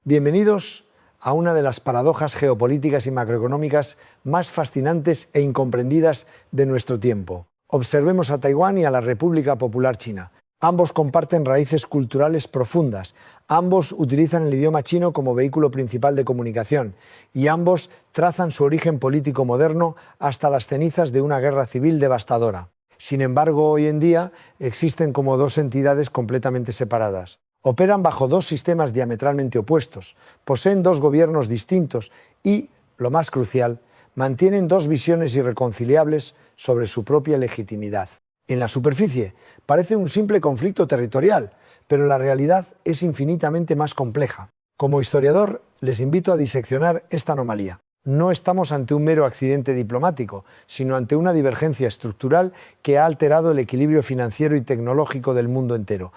Bienvenidos a una de las paradojas geopolíticas y macroeconómicas más fascinantes e incomprendidas de nuestro tiempo. Observemos a Taiwán y a la República Popular China. Ambos comparten raíces culturales profundas, ambos utilizan el idioma chino como vehículo principal de comunicación y ambos trazan su origen político moderno hasta las cenizas de una guerra civil devastadora. Sin embargo, hoy en día existen como dos entidades completamente separadas. Operan bajo dos sistemas diametralmente opuestos, poseen dos gobiernos distintos y, lo más crucial, mantienen dos visiones irreconciliables sobre su propia legitimidad. En la superficie parece un simple conflicto territorial, pero la realidad es infinitamente más compleja. Como historiador, les invito a diseccionar esta anomalía. No estamos ante un mero accidente diplomático, sino ante una divergencia estructural que ha alterado el equilibrio financiero y tecnológico del mundo entero.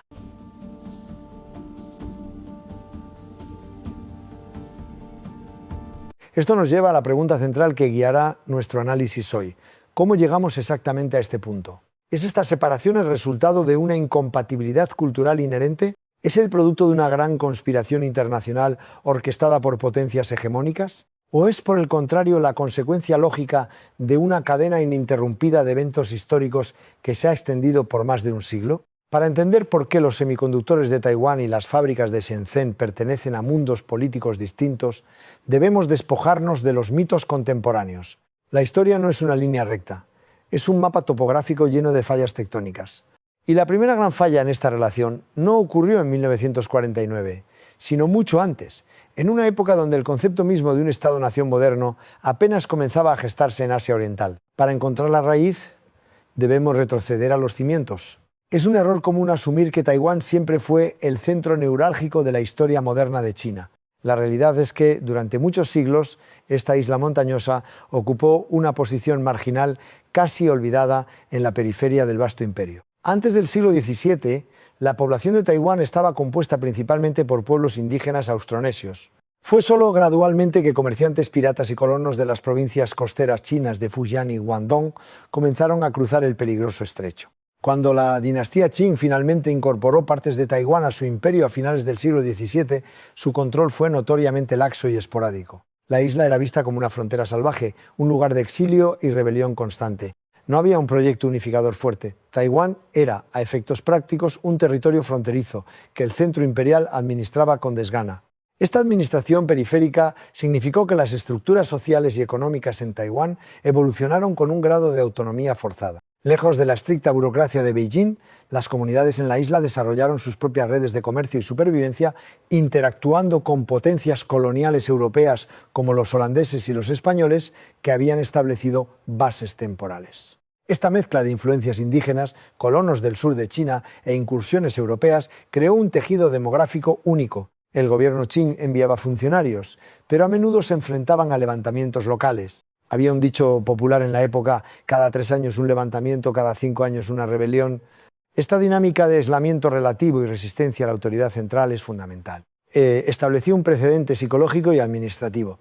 Esto nos lleva a la pregunta central que guiará nuestro análisis hoy. ¿Cómo llegamos exactamente a este punto? ¿Es esta separación el resultado de una incompatibilidad cultural inherente? ¿Es el producto de una gran conspiración internacional orquestada por potencias hegemónicas? ¿O es, por el contrario, la consecuencia lógica de una cadena ininterrumpida de eventos históricos que se ha extendido por más de un siglo? Para entender por qué los semiconductores de Taiwán y las fábricas de Shenzhen pertenecen a mundos políticos distintos, debemos despojarnos de los mitos contemporáneos. La historia no es una línea recta, es un mapa topográfico lleno de fallas tectónicas. Y la primera gran falla en esta relación no ocurrió en 1949, sino mucho antes, en una época donde el concepto mismo de un Estado-nación moderno apenas comenzaba a gestarse en Asia Oriental. Para encontrar la raíz, debemos retroceder a los cimientos. Es un error común asumir que Taiwán siempre fue el centro neurálgico de la historia moderna de China. La realidad es que, durante muchos siglos, esta isla montañosa ocupó una posición marginal casi olvidada en la periferia del vasto imperio. Antes del siglo XVII, la población de Taiwán estaba compuesta principalmente por pueblos indígenas austronesios. Fue solo gradualmente que comerciantes piratas y colonos de las provincias costeras chinas de Fujian y Guangdong comenzaron a cruzar el peligroso estrecho. Cuando la dinastía Qing finalmente incorporó partes de Taiwán a su imperio a finales del siglo XVII, su control fue notoriamente laxo y esporádico. La isla era vista como una frontera salvaje, un lugar de exilio y rebelión constante. No había un proyecto unificador fuerte. Taiwán era, a efectos prácticos, un territorio fronterizo que el centro imperial administraba con desgana. Esta administración periférica significó que las estructuras sociales y económicas en Taiwán evolucionaron con un grado de autonomía forzada. Lejos de la estricta burocracia de Beijing, las comunidades en la isla desarrollaron sus propias redes de comercio y supervivencia, interactuando con potencias coloniales europeas como los holandeses y los españoles, que habían establecido bases temporales. Esta mezcla de influencias indígenas, colonos del sur de China e incursiones europeas creó un tejido demográfico único. El gobierno Qing enviaba funcionarios, pero a menudo se enfrentaban a levantamientos locales. Había un dicho popular en la época: cada 3 años un levantamiento, cada 5 años una rebelión. Esta dinámica de aislamiento relativo y resistencia a la autoridad central es fundamental. Estableció un precedente psicológico y administrativo.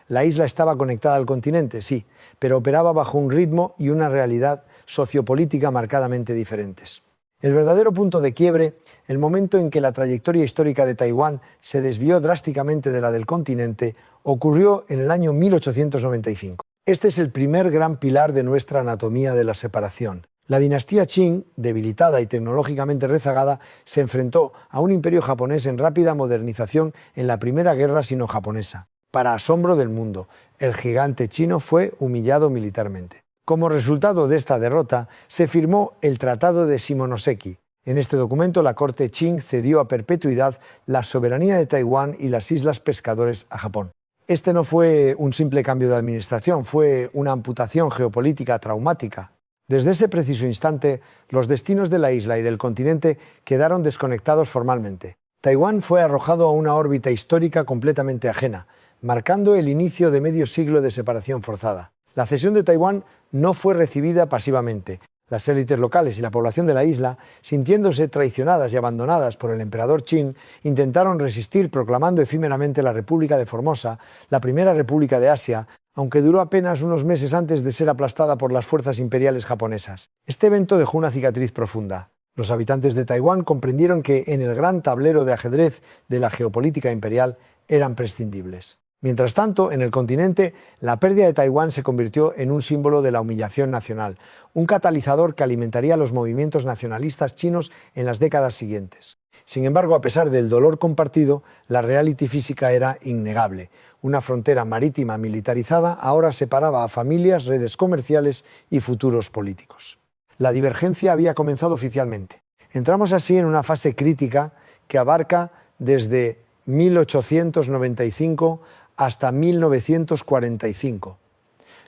La isla estaba conectada al continente, sí, pero operaba bajo un ritmo y una realidad sociopolítica marcadamente diferentes. El verdadero punto de quiebre, el momento en que la trayectoria histórica de Taiwán se desvió drásticamente de la del continente, ocurrió en el año 1895. Este es el primer gran pilar de nuestra anatomía de la separación. La dinastía Qing, debilitada y tecnológicamente rezagada, se enfrentó a un imperio japonés en rápida modernización en la primera guerra sino-japonesa. Para asombro del mundo, el gigante chino fue humillado militarmente. Como resultado de esta derrota, se firmó el Tratado de Shimonoseki. En este documento, la corte Qing cedió a perpetuidad la soberanía de Taiwán y las Islas Pescadores a Japón. Este no fue un simple cambio de administración, fue una amputación geopolítica traumática. Desde ese preciso instante, los destinos de la isla y del continente quedaron desconectados formalmente. Taiwán fue arrojado a una órbita histórica completamente ajena, marcando el inicio de medio siglo de separación forzada. La cesión de Taiwán no fue recibida pasivamente. Las élites locales y la población de la isla, sintiéndose traicionadas y abandonadas por el emperador Qing, intentaron resistir proclamando efímeramente la República de Formosa, la primera república de Asia, aunque duró apenas unos meses antes de ser aplastada por las fuerzas imperiales japonesas. Este evento dejó una cicatriz profunda. Los habitantes de Taiwán comprendieron que en el gran tablero de ajedrez de la geopolítica imperial eran prescindibles. Mientras tanto, en el continente, la pérdida de Taiwán se convirtió en un símbolo de la humillación nacional, un catalizador que alimentaría los movimientos nacionalistas chinos en las décadas siguientes. Sin embargo, a pesar del dolor compartido, la realidad física era innegable. Una frontera marítima militarizada ahora separaba a familias, redes comerciales y futuros políticos. La divergencia había comenzado oficialmente. Entramos así en una fase crítica que abarca desde 1895 hasta 1945,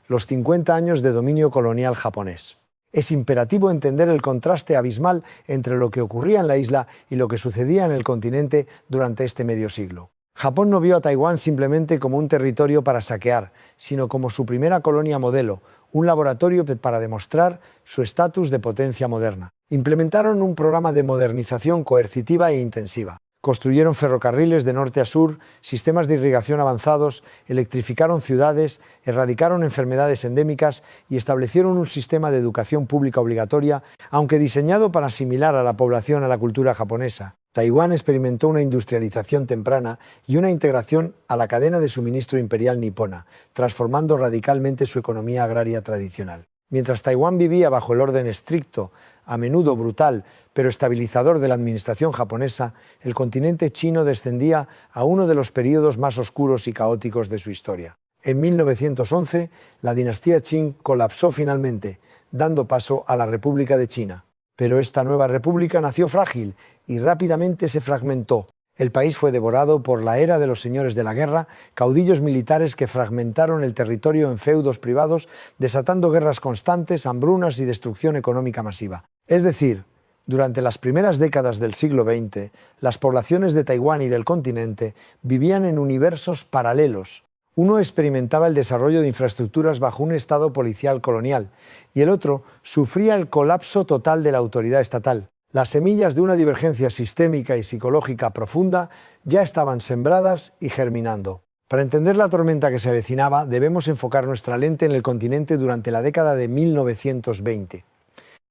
los 50 años de dominio colonial japonés. Es imperativo entender el contraste abismal entre lo que ocurría en la isla y lo que sucedía en el continente durante este medio siglo. Japón no vio a Taiwán simplemente como un territorio para saquear, sino como su primera colonia modelo, un laboratorio para demostrar su estatus de potencia moderna. Implementaron un programa de modernización coercitiva e intensiva. Construyeron ferrocarriles de norte a sur, sistemas de irrigación avanzados, electrificaron ciudades, erradicaron enfermedades endémicas y establecieron un sistema de educación pública obligatoria, aunque diseñado para asimilar a la población a la cultura japonesa. Taiwán experimentó una industrialización temprana y una integración a la cadena de suministro imperial nipona, transformando radicalmente su economía agraria tradicional. Mientras Taiwán vivía bajo el orden estricto, a menudo brutal, pero estabilizador de la administración japonesa, el continente chino descendía a uno de los períodos más oscuros y caóticos de su historia. En 1911, la dinastía Qing colapsó finalmente, dando paso a la República de China. Pero esta nueva república nació frágil y rápidamente se fragmentó. El país fue devorado por la era de los señores de la guerra, caudillos militares que fragmentaron el territorio en feudos privados, desatando guerras constantes, hambrunas y destrucción económica masiva. Es decir, durante las primeras décadas del siglo XX, las poblaciones de Taiwán y del continente vivían en universos paralelos. Uno experimentaba el desarrollo de infraestructuras bajo un estado policial colonial y el otro sufría el colapso total de la autoridad estatal. Las semillas de una divergencia sistémica y psicológica profunda ya estaban sembradas y germinando. Para entender la tormenta que se avecinaba, debemos enfocar nuestra lente en el continente durante la década de 1920.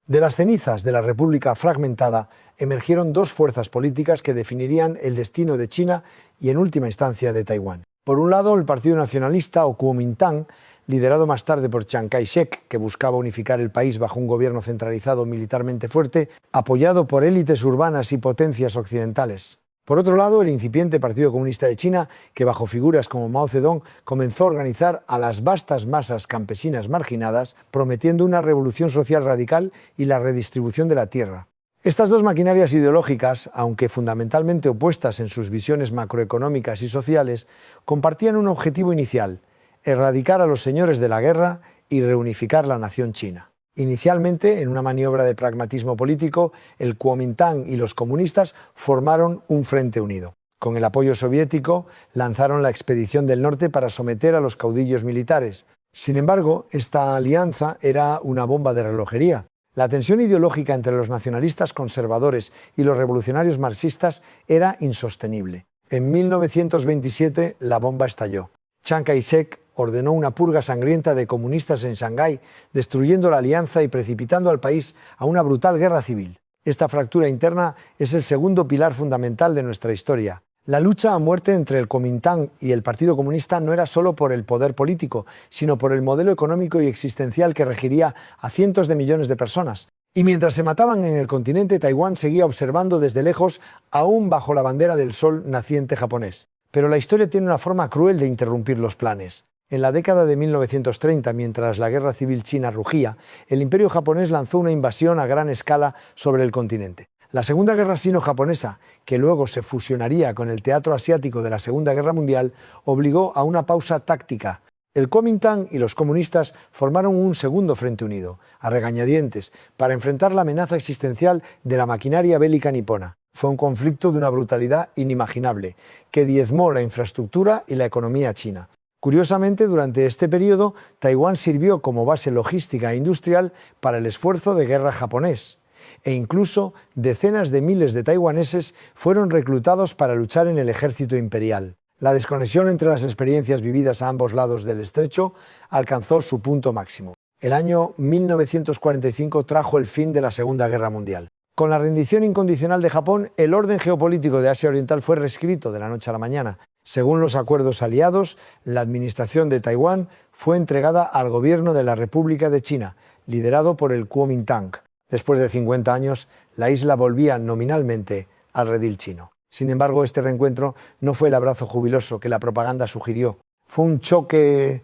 De las cenizas de la República fragmentada emergieron dos fuerzas políticas que definirían el destino de China y, en última instancia, de Taiwán. Por un lado, el Partido Nacionalista o Kuomintang, liderado más tarde por Chiang Kai-shek, que buscaba unificar el país bajo un gobierno centralizado militarmente fuerte, apoyado por élites urbanas y potencias occidentales. Por otro lado, el incipiente Partido Comunista de China, que bajo figuras como Mao Zedong comenzó a organizar a las vastas masas campesinas marginadas, prometiendo una revolución social radical y la redistribución de la tierra. Estas dos maquinarias ideológicas, aunque fundamentalmente opuestas en sus visiones macroeconómicas y sociales, compartían un objetivo inicial: erradicar a los señores de la guerra y reunificar la nación china. Inicialmente, en una maniobra de pragmatismo político, el Kuomintang y los comunistas formaron un frente unido. Con el apoyo soviético, lanzaron la Expedición del Norte para someter a los caudillos militares. Sin embargo, esta alianza era una bomba de relojería. La tensión ideológica entre los nacionalistas conservadores y los revolucionarios marxistas era insostenible. En 1927, la bomba estalló. Chiang Kai-shek ordenó una purga sangrienta de comunistas en Shanghái, destruyendo la alianza y precipitando al país a una brutal guerra civil. Esta fractura interna es el segundo pilar fundamental de nuestra historia. La lucha a muerte entre el Kuomintang y el Partido Comunista no era solo por el poder político, sino por el modelo económico y existencial que regiría a cientos de millones de personas. Y mientras se mataban en el continente, Taiwán seguía observando desde lejos, aún bajo la bandera del sol naciente japonés. Pero la historia tiene una forma cruel de interrumpir los planes. En la década de 1930, mientras la guerra civil china rugía, el imperio japonés lanzó una invasión a gran escala sobre el continente. La Segunda Guerra Sino-Japonesa, que luego se fusionaría con el teatro asiático de la Segunda Guerra Mundial, obligó a una pausa táctica. El Kuomintang y los comunistas formaron un segundo frente unido, a regañadientes, para enfrentar la amenaza existencial de la maquinaria bélica nipona. Fue un conflicto de una brutalidad inimaginable, que diezmó la infraestructura y la economía china. Curiosamente, durante este periodo, Taiwán sirvió como base logística e industrial para el esfuerzo de guerra japonés. E incluso decenas de miles de taiwaneses fueron reclutados para luchar en el ejército imperial. La desconexión entre las experiencias vividas a ambos lados del estrecho alcanzó su punto máximo. El año 1945 trajo el fin de la Segunda Guerra Mundial. Con la rendición incondicional de Japón, el orden geopolítico de Asia Oriental fue reescrito de la noche a la mañana. Según los acuerdos aliados, la administración de Taiwán fue entregada al gobierno de la República de China, liderado por el Kuomintang. Después de 50 años, la isla volvía nominalmente al redil chino. Sin embargo, este reencuentro no fue el abrazo jubiloso que la propaganda sugirió. Fue un choque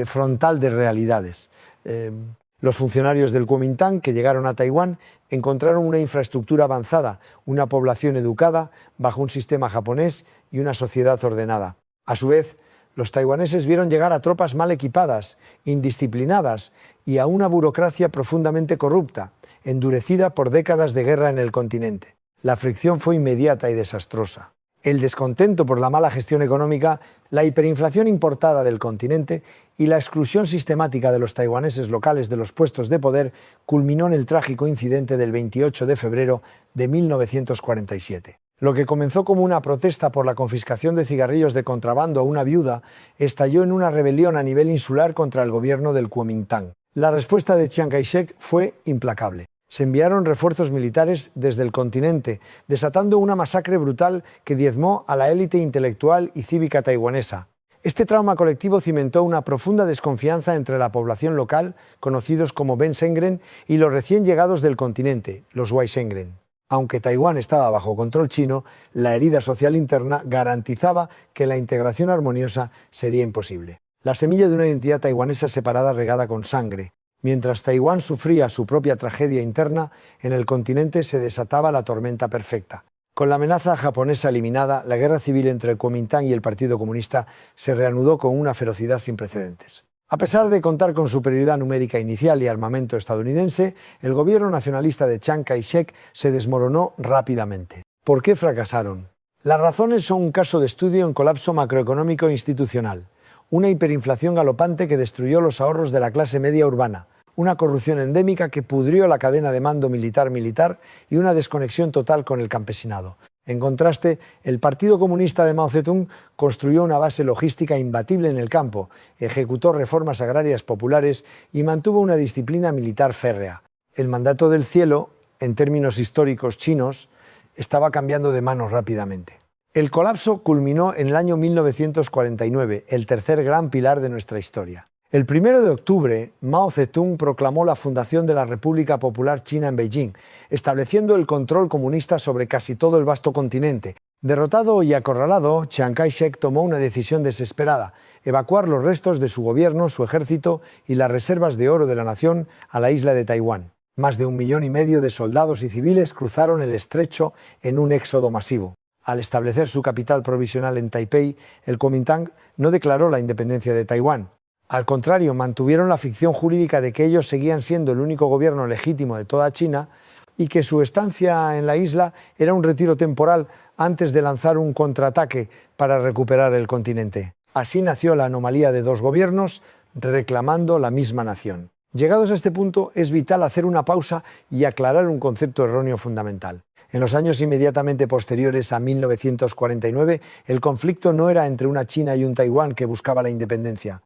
frontal de realidades. Los funcionarios del Kuomintang que llegaron a Taiwán encontraron una infraestructura avanzada, una población educada bajo un sistema japonés y una sociedad ordenada. A su vez, los taiwaneses vieron llegar a tropas mal equipadas, indisciplinadas y a una burocracia profundamente corrupta, endurecida por décadas de guerra en el continente. La fricción fue inmediata y desastrosa. El descontento por la mala gestión económica, la hiperinflación importada del continente y la exclusión sistemática de los taiwaneses locales de los puestos de poder culminó en el trágico incidente del 28 de febrero de 1947. Lo que comenzó como una protesta por la confiscación de cigarrillos de contrabando a una viuda estalló en una rebelión a nivel insular contra el gobierno del Kuomintang. La respuesta de Chiang Kai-shek fue implacable. Se enviaron refuerzos militares desde el continente, desatando una masacre brutal que diezmó a la élite intelectual y cívica taiwanesa. Este trauma colectivo cimentó una profunda desconfianza entre la población local, conocidos como Ben Sengren, y los recién llegados del continente, los Wai Sengren. Aunque Taiwán estaba bajo control chino, la herida social interna garantizaba que la integración armoniosa sería imposible. La semilla de una identidad taiwanesa separada regada con sangre. Mientras Taiwán sufría su propia tragedia interna, en el continente se desataba la tormenta perfecta. Con la amenaza japonesa eliminada, la guerra civil entre el Kuomintang y el Partido Comunista se reanudó con una ferocidad sin precedentes. A pesar de contar con superioridad numérica inicial y armamento estadounidense, el gobierno nacionalista de Chiang Kai-shek se desmoronó rápidamente. ¿Por qué fracasaron? Las razones son un caso de estudio en colapso macroeconómico e institucional, una hiperinflación galopante que destruyó los ahorros de la clase media urbana, una corrupción endémica que pudrió la cadena de mando militar y una desconexión total con el campesinado. En contraste, el Partido Comunista de Mao Zedong construyó una base logística imbatible en el campo, ejecutó reformas agrarias populares y mantuvo una disciplina militar férrea. El mandato del cielo, en términos históricos chinos, estaba cambiando de manos rápidamente. El colapso culminó en el año 1949, el tercer gran pilar de nuestra historia. El 1 de octubre, Mao Zedong proclamó la fundación de la República Popular China en Beijing, estableciendo el control comunista sobre casi todo el vasto continente. Derrotado y acorralado, Chiang Kai-shek tomó una decisión desesperada: evacuar los restos de su gobierno, su ejército y las reservas de oro de la nación a la isla de Taiwán. Más de 1,5 millones de soldados y civiles cruzaron el estrecho en un éxodo masivo. Al establecer su capital provisional en Taipei, el Kuomintang no declaró la independencia de Taiwán. Al contrario, mantuvieron la ficción jurídica de que ellos seguían siendo el único gobierno legítimo de toda China y que su estancia en la isla era un retiro temporal antes de lanzar un contraataque para recuperar el continente. Así nació la anomalía de dos gobiernos reclamando la misma nación. Llegados a este punto, es vital hacer una pausa y aclarar un concepto erróneo fundamental. En los años inmediatamente posteriores a 1949, el conflicto no era entre una China y un Taiwán que buscaba la independencia.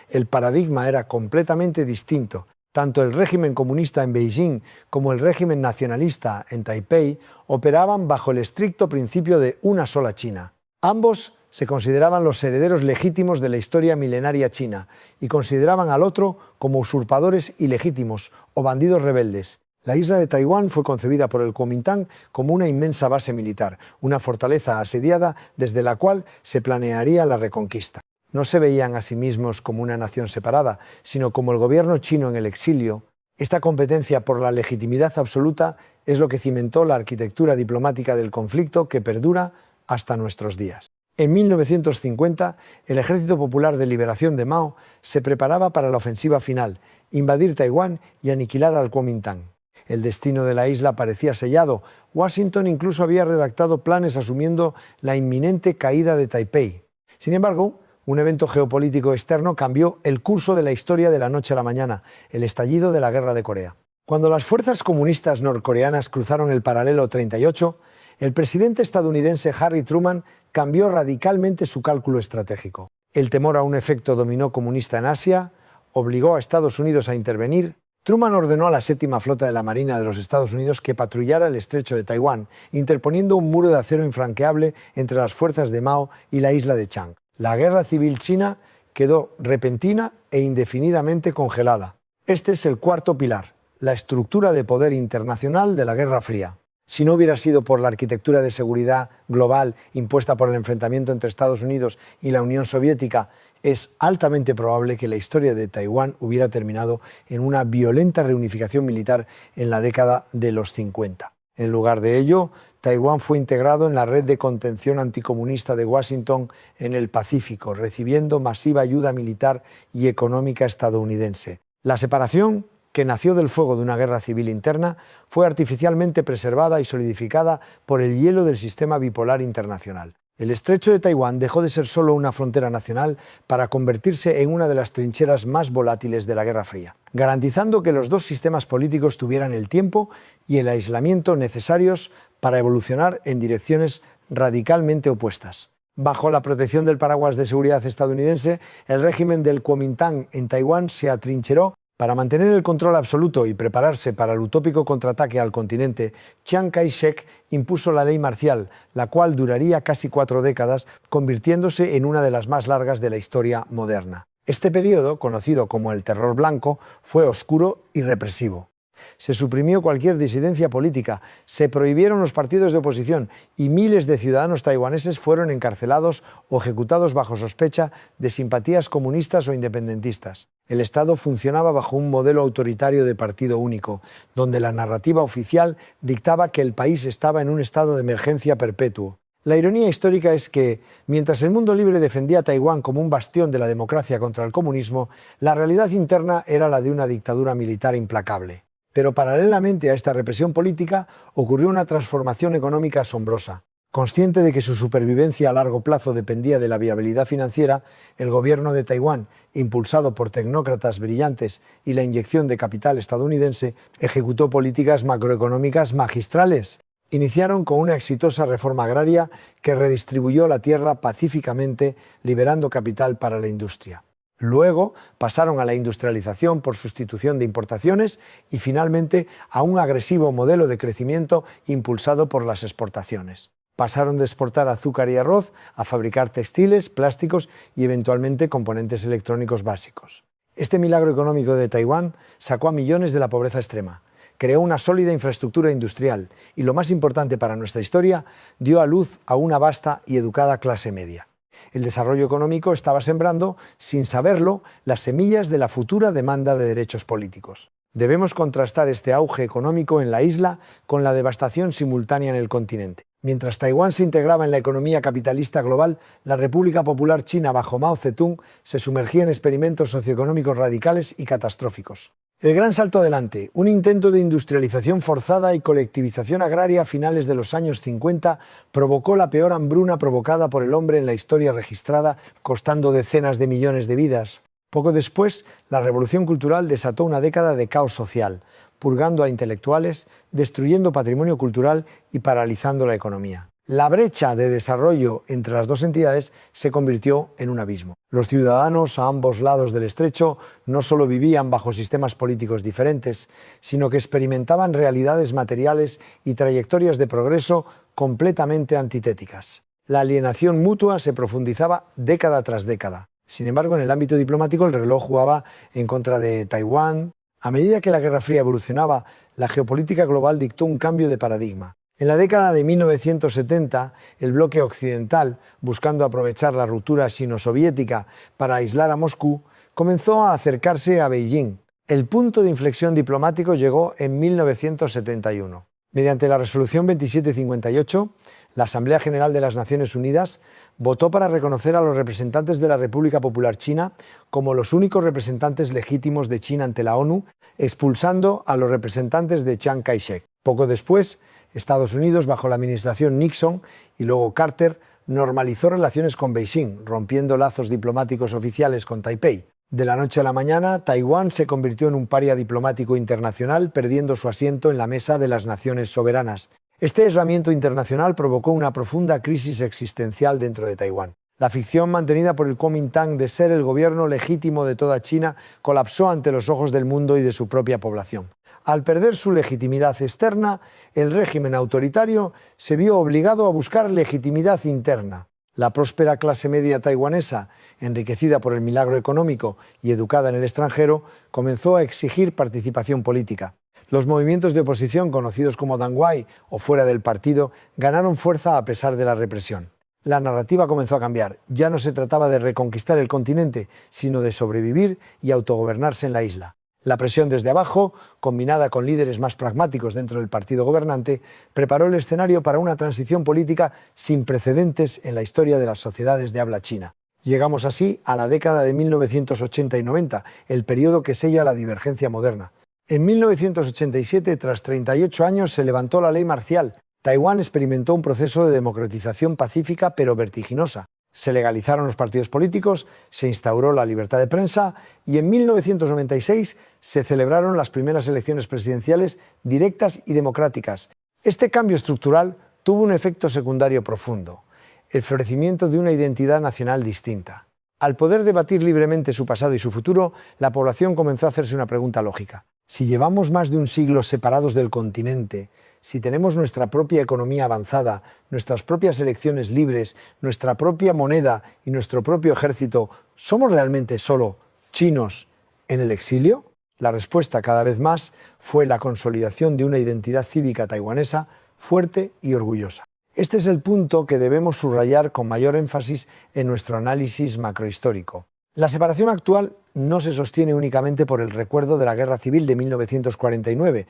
El paradigma era completamente distinto. Tanto el régimen comunista en Beijing como el régimen nacionalista en Taipei operaban bajo el estricto principio de una sola China. Ambos se consideraban los herederos legítimos de la historia milenaria china y consideraban al otro como usurpadores ilegítimos o bandidos rebeldes. La isla de Taiwán fue concebida por el Kuomintang como una inmensa base militar, una fortaleza asediada desde la cual se planearía la reconquista. No se veían a sí mismos como una nación separada, sino como el gobierno chino en el exilio. Esta competencia por la legitimidad absoluta es lo que cimentó la arquitectura diplomática del conflicto que perdura hasta nuestros días. En 1950, el Ejército Popular de Liberación de Mao se preparaba para la ofensiva final, invadir Taiwán y aniquilar al Kuomintang. El destino de la isla parecía sellado. Washington incluso había redactado planes asumiendo la inminente caída de Taipei. Sin embargo, un evento geopolítico externo cambió el curso de la historia de la noche a la mañana: el estallido de la Guerra de Corea. Cuando las fuerzas comunistas norcoreanas cruzaron el paralelo 38, el presidente estadounidense Harry Truman cambió radicalmente su cálculo estratégico. El temor a un efecto dominó comunista en Asia obligó a Estados Unidos a intervenir, Truman ordenó a la séptima flota de la Marina de los Estados Unidos que patrullara el estrecho de Taiwán, interponiendo un muro de acero infranqueable entre las fuerzas de Mao y la isla de Chang. La guerra civil china quedó repentina e indefinidamente congelada. Este es el cuarto pilar, la estructura de poder internacional de la Guerra Fría. Si no hubiera sido por la arquitectura de seguridad global impuesta por el enfrentamiento entre Estados Unidos y la Unión Soviética, es altamente probable que la historia de Taiwán hubiera terminado en una violenta reunificación militar en la década de los 50. En lugar de ello, Taiwán fue integrado en la red de contención anticomunista de Washington en el Pacífico, recibiendo masiva ayuda militar y económica estadounidense. La separación, que nació del fuego de una guerra civil interna, fue artificialmente preservada y solidificada por el hielo del sistema bipolar internacional. El estrecho de Taiwán dejó de ser solo una frontera nacional para convertirse en una de las trincheras más volátiles de la Guerra Fría, garantizando que los dos sistemas políticos tuvieran el tiempo y el aislamiento necesarios para evolucionar en direcciones radicalmente opuestas. Bajo la protección del paraguas de seguridad estadounidense, el régimen del Kuomintang en Taiwán se atrincheró. Para mantener el control absoluto y prepararse para el utópico contraataque al continente, Chiang Kai-shek impuso la ley marcial, la cual duraría casi 4 décadas, convirtiéndose en una de las más largas de la historia moderna. Este periodo, conocido como el Terror Blanco, fue oscuro y represivo. Se suprimió cualquier disidencia política, se prohibieron los partidos de oposición y miles de ciudadanos taiwaneses fueron encarcelados o ejecutados bajo sospecha de simpatías comunistas o independentistas. El Estado funcionaba bajo un modelo autoritario de partido único, donde la narrativa oficial dictaba que el país estaba en un estado de emergencia perpetuo. La ironía histórica es que, mientras el mundo libre defendía a Taiwán como un bastión de la democracia contra el comunismo, la realidad interna era la de una dictadura militar implacable. Pero paralelamente a esta represión política ocurrió una transformación económica asombrosa. Consciente de que su supervivencia a largo plazo dependía de la viabilidad financiera, el gobierno de Taiwán, impulsado por tecnócratas brillantes y la inyección de capital estadounidense, ejecutó políticas macroeconómicas magistrales. Iniciaron con una exitosa reforma agraria que redistribuyó la tierra pacíficamente, liberando capital para la industria. Luego pasaron a la industrialización por sustitución de importaciones y finalmente a un agresivo modelo de crecimiento impulsado por las exportaciones. Pasaron de exportar azúcar y arroz a fabricar textiles, plásticos y eventualmente componentes electrónicos básicos. Este milagro económico de Taiwán sacó a millones de la pobreza extrema, creó una sólida infraestructura industrial y, lo más importante para nuestra historia, dio a luz a una vasta y educada clase media. El desarrollo económico estaba sembrando, sin saberlo, las semillas de la futura demanda de derechos políticos. Debemos contrastar este auge económico en la isla con la devastación simultánea en el continente. Mientras Taiwán se integraba en la economía capitalista global, la República Popular China bajo Mao Zedong se sumergía en experimentos socioeconómicos radicales y catastróficos. El gran salto adelante, un intento de industrialización forzada y colectivización agraria a finales de los años 50, provocó la peor hambruna provocada por el hombre en la historia registrada, costando decenas de millones de vidas. Poco después, la Revolución Cultural desató una década de caos social, purgando a intelectuales, destruyendo patrimonio cultural y paralizando la economía. La brecha de desarrollo entre las dos entidades se convirtió en un abismo. Los ciudadanos a ambos lados del estrecho no solo vivían bajo sistemas políticos diferentes, sino que experimentaban realidades materiales y trayectorias de progreso completamente antitéticas. La alienación mutua se profundizaba década tras década. Sin embargo, en el ámbito diplomático el reloj jugaba en contra de Taiwán. A medida que la Guerra Fría evolucionaba, la geopolítica global dictó un cambio de paradigma. En la década de 1970, el bloque occidental, buscando aprovechar la ruptura sino-soviética para aislar a Moscú, comenzó a acercarse a Beijing. El punto de inflexión diplomático llegó en 1971. Mediante la resolución 2758, la Asamblea General de las Naciones Unidas votó para reconocer a los representantes de la República Popular China como los únicos representantes legítimos de China ante la ONU, expulsando a los representantes de Chiang Kai-shek. Poco después, Estados Unidos, bajo la administración Nixon y luego Carter, normalizó relaciones con Beijing, rompiendo lazos diplomáticos oficiales con Taipei. De la noche a la mañana, Taiwán se convirtió en un paria diplomático internacional, perdiendo su asiento en la mesa de las naciones soberanas. Este aislamiento internacional provocó una profunda crisis existencial dentro de Taiwán. La ficción mantenida por el Kuomintang de ser el gobierno legítimo de toda China colapsó ante los ojos del mundo y de su propia población. Al perder su legitimidad externa, el régimen autoritario se vio obligado a buscar legitimidad interna. La próspera clase media taiwanesa, enriquecida por el milagro económico y educada en el extranjero, comenzó a exigir participación política. Los movimientos de oposición, conocidos como Dangwai o fuera del partido, ganaron fuerza a pesar de la represión. La narrativa comenzó a cambiar. Ya no se trataba de reconquistar el continente, sino de sobrevivir y autogobernarse en la isla. La presión desde abajo, combinada con líderes más pragmáticos dentro del partido gobernante, preparó el escenario para una transición política sin precedentes en la historia de las sociedades de habla china. Llegamos así a la década de 1980 y 90, el periodo que sella la divergencia moderna. En 1987, tras 38 años, se levantó la ley marcial. Taiwán experimentó un proceso de democratización pacífica pero vertiginosa. Se legalizaron los partidos políticos, se instauró la libertad de prensa y en 1996 se celebraron las primeras elecciones presidenciales directas y democráticas. Este cambio estructural tuvo un efecto secundario profundo: el florecimiento de una identidad nacional distinta. Al poder debatir libremente su pasado y su futuro, la población comenzó a hacerse una pregunta lógica. Si llevamos más de un siglo separados del continente, si tenemos nuestra propia economía avanzada, nuestras propias elecciones libres, nuestra propia moneda y nuestro propio ejército, ¿somos realmente solo chinos en el exilio? La respuesta cada vez más fue la consolidación de una identidad cívica taiwanesa fuerte y orgullosa. Este es el punto que debemos subrayar con mayor énfasis en nuestro análisis macrohistórico. La separación actual no se sostiene únicamente por el recuerdo de la Guerra Civil de 1949,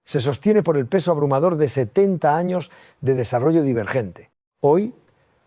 se sostiene por el peso abrumador de 70 años de desarrollo divergente. Hoy,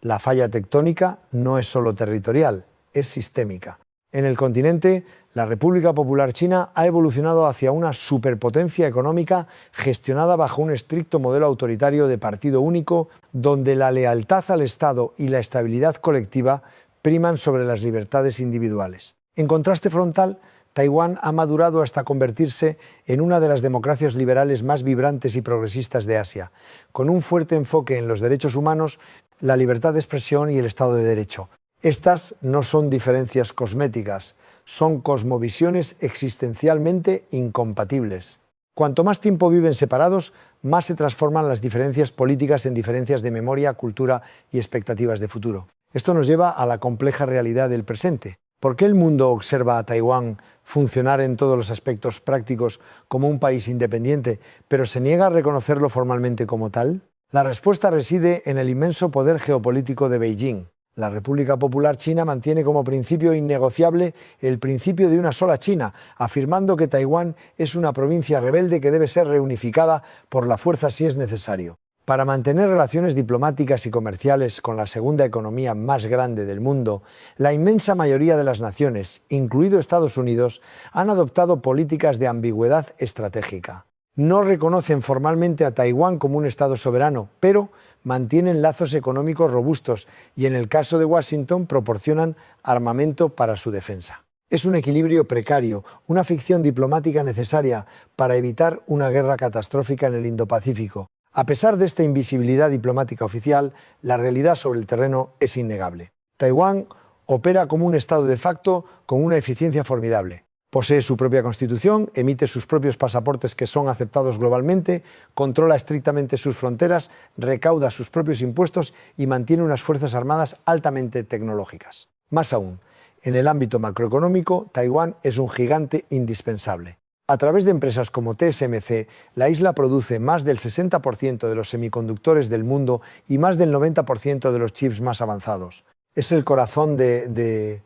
la falla tectónica no es solo territorial, es sistémica. En el continente, la República Popular China ha evolucionado hacia una superpotencia económica gestionada bajo un estricto modelo autoritario de partido único, donde la lealtad al Estado y la estabilidad colectiva priman sobre las libertades individuales. En contraste frontal, Taiwán ha madurado hasta convertirse en una de las democracias liberales más vibrantes y progresistas de Asia, con un fuerte enfoque en los derechos humanos, la libertad de expresión y el Estado de Derecho. Estas no son diferencias cosméticas, son cosmovisiones existencialmente incompatibles. Cuanto más tiempo viven separados, más se transforman las diferencias políticas en diferencias de memoria, cultura y expectativas de futuro. Esto nos lleva a la compleja realidad del presente. ¿Por qué el mundo observa a Taiwán funcionar en todos los aspectos prácticos como un país independiente, pero se niega a reconocerlo formalmente como tal? La respuesta reside en el inmenso poder geopolítico de Beijing. La República Popular China mantiene como principio innegociable el principio de una sola China, afirmando que Taiwán es una provincia rebelde que debe ser reunificada por la fuerza si es necesario. Para mantener relaciones diplomáticas y comerciales con la segunda economía más grande del mundo, la inmensa mayoría de las naciones, incluido Estados Unidos, han adoptado políticas de ambigüedad estratégica. No reconocen formalmente a Taiwán como un Estado soberano, pero mantienen lazos económicos robustos y, en el caso de Washington, proporcionan armamento para su defensa. Es un equilibrio precario, una ficción diplomática necesaria para evitar una guerra catastrófica en el Indo-Pacífico. A pesar de esta invisibilidad diplomática oficial, la realidad sobre el terreno es innegable. Taiwán opera como un Estado de facto con una eficiencia formidable. Posee su propia constitución, emite sus propios pasaportes que son aceptados globalmente, controla estrictamente sus fronteras, recauda sus propios impuestos y mantiene unas fuerzas armadas altamente tecnológicas. Más aún, en el ámbito macroeconómico, Taiwán es un gigante indispensable. A través de empresas como TSMC, la isla produce más del 60% de los semiconductores del mundo y más del 90% de los chips más avanzados. Es el corazón de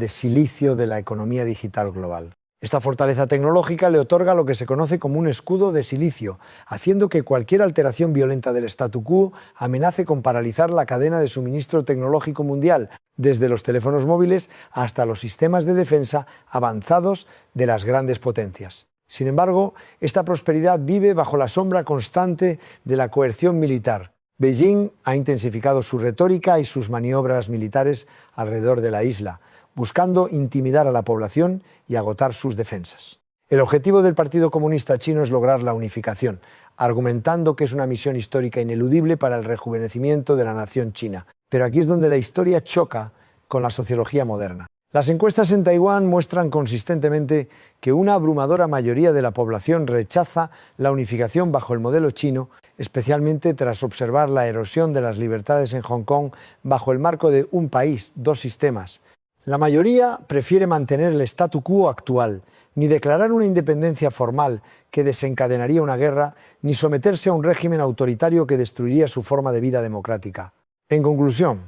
silicio de la economía digital global. Esta fortaleza tecnológica le otorga lo que se conoce como un escudo de silicio, haciendo que cualquier alteración violenta del statu quo amenace con paralizar la cadena de suministro tecnológico mundial, desde los teléfonos móviles hasta los sistemas de defensa avanzados de las grandes potencias. Sin embargo, esta prosperidad vive bajo la sombra constante de la coerción militar. Beijing ha intensificado su retórica y sus maniobras militares alrededor de la isla, buscando intimidar a la población y agotar sus defensas. El objetivo del Partido Comunista Chino es lograr la unificación, argumentando que es una misión histórica ineludible para el rejuvenecimiento de la nación china. Pero aquí es donde la historia choca con la sociología moderna. Las encuestas en Taiwán muestran consistentemente que una abrumadora mayoría de la población rechaza la unificación bajo el modelo chino, especialmente tras observar la erosión de las libertades en Hong Kong bajo el marco de un país, dos sistemas. La mayoría prefiere mantener el statu quo actual, ni declarar una independencia formal que desencadenaría una guerra, ni someterse a un régimen autoritario que destruiría su forma de vida democrática. En conclusión,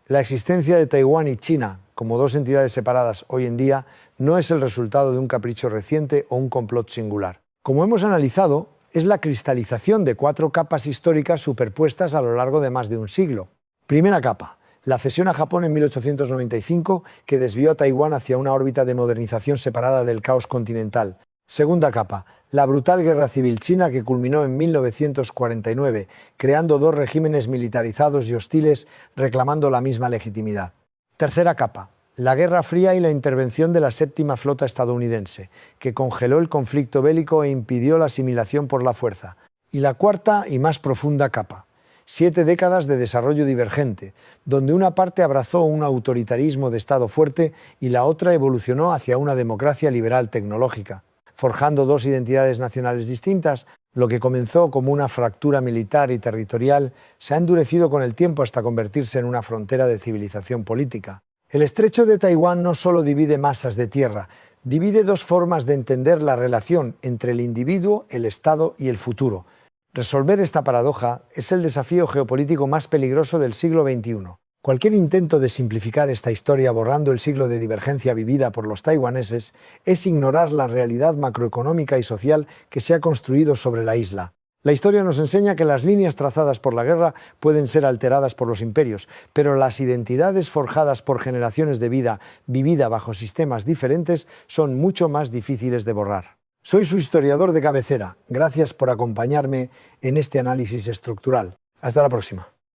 la existencia de Taiwán y China como dos entidades separadas hoy en día no es el resultado de un capricho reciente o un complot singular. Como hemos analizado, es la cristalización de 4 capas históricas superpuestas a lo largo de más de un siglo. Primera capa: la cesión a Japón en 1895, que desvió a Taiwán hacia una órbita de modernización separada del caos continental. Segunda capa: la brutal guerra civil china, que culminó en 1949, creando 2 regímenes militarizados y hostiles reclamando la misma legitimidad. Tercera capa: la Guerra Fría y la intervención de la Séptima Flota estadounidense, que congeló el conflicto bélico e impidió la asimilación por la fuerza. Y la cuarta y más profunda capa: 7 décadas de desarrollo divergente, donde una parte abrazó un autoritarismo de Estado fuerte y la otra evolucionó hacia una democracia liberal tecnológica, forjando 2 identidades nacionales distintas. Lo que comenzó como una fractura militar y territorial se ha endurecido con el tiempo hasta convertirse en una frontera de civilización política. El estrecho de Taiwán no solo divide masas de tierra, divide 2 formas de entender la relación entre el individuo, el Estado y el futuro. Resolver esta paradoja es el desafío geopolítico más peligroso del siglo XXI. Cualquier intento de simplificar esta historia borrando el siglo de divergencia vivida por los taiwaneses es ignorar la realidad macroeconómica y social que se ha construido sobre la isla. La historia nos enseña que las líneas trazadas por la guerra pueden ser alteradas por los imperios, pero las identidades forjadas por generaciones de vida vivida bajo sistemas diferentes son mucho más difíciles de borrar. Soy su historiador de cabecera. Gracias por acompañarme en este análisis estructural. Hasta la próxima.